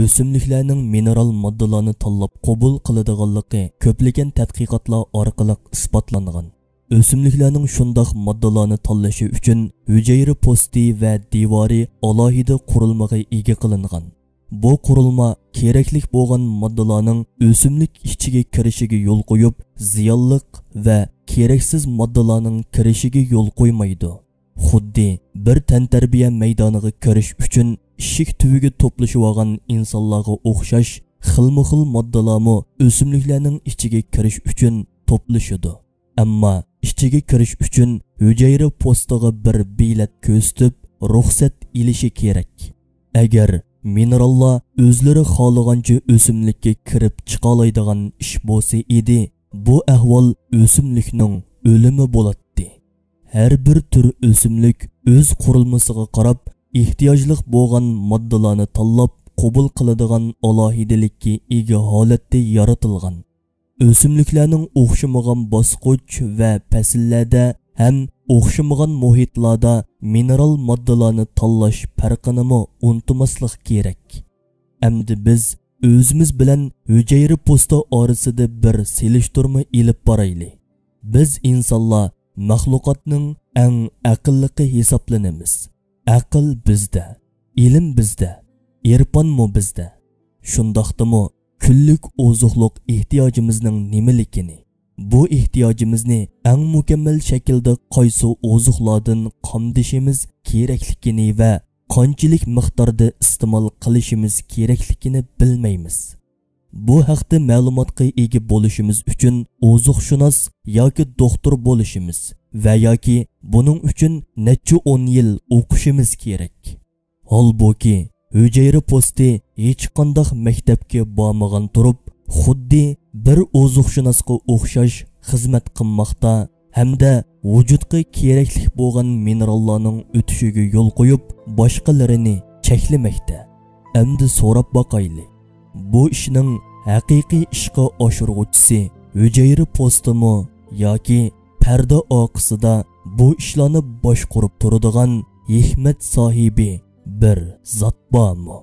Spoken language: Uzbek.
o'simliklarning mineral moddalarni tanlab qabul qiladiganligi ko'plagan tadqiqotlar orqali isbotlangan. O'simliklarning shundoq moddalarni tanlashi uchun hujayra posti va devori alohida qurilmaga ega qilingan. Bu qurilma kerakli bo'lgan moddalarning o'simlik ichiga kirishiga yo'l qo'yib, ziyonliq va keraksiz moddalarning kirishiga yo'l qo'ymaydi. Xuddi bir tantarbiya maydoniga kirish uchun ishik tuviga to'plashib olgan insonlarga o'xshash xilma-xil moddalarmi o'simliklarning ichiga kirish uchun to'plashadi. Ammo ichiga kirish uchun hujayra postiga bir bilet ko'rsatib ruxsat olishi kerak. Agar minerallar o'zlari xohlagancha o'simlikka kirib chiqa oladigan ish bo'lsa edi, bu ahvol o'simlikning o'limi bo'ladi. Har bir tur o'simlik o'z qurilmasiga qarab ehtiyojli bo'lgan moddalarni tanlab qabul qiladigan alohidalikka ega holatda yaratilgan. O'simliklarning o'xshamagan bosqich va fasllarda ham o'xshamagan muhitlarda mineral moddalarni tanlash farqini unutmaslik kerak. Endi biz o'zimiz bilan hujayra posta orasida bir selishtirma ilib boraylik. Biz insonlar maxluqotning eng aqllisi hisoblanamiz. Aql bizda, ilm bizda, irfon bizda. Shundaqdimi kunlik ozuqliq ehtiyojimizning nimaligini, bu ehtiyojimizni eng mukammal shaklda qaysi ozuqlardan qamdishimiz kerakligini va qanchalik miqdorda iste'mol qilishimiz kerakligini bilmaymiz. Bu haqda ma'lumotga ega bo'lishimiz uchun ozuqshunos yoki doktor bo'lishimiz va yoki buning uchun necha 10 yil o'qishimiz kerak. Holbuki hujayra posti hech qanday maktabga bormagan turib, xuddi bir ozuqshunosga o'xshash xizmat qilmoqda hamda vujudga kerakli bo'lgan minerallarning o'tishiga yo'l qo'yib, boshqalarini cheklamoqda. Endi so'rab boqaylik. Bu ishning haqiqiy ishga oshiruvchisi hujayra postimi yoki parda oqisida bu ishlarni boshqarib turadigan hikmat sohibi bir zot bormi?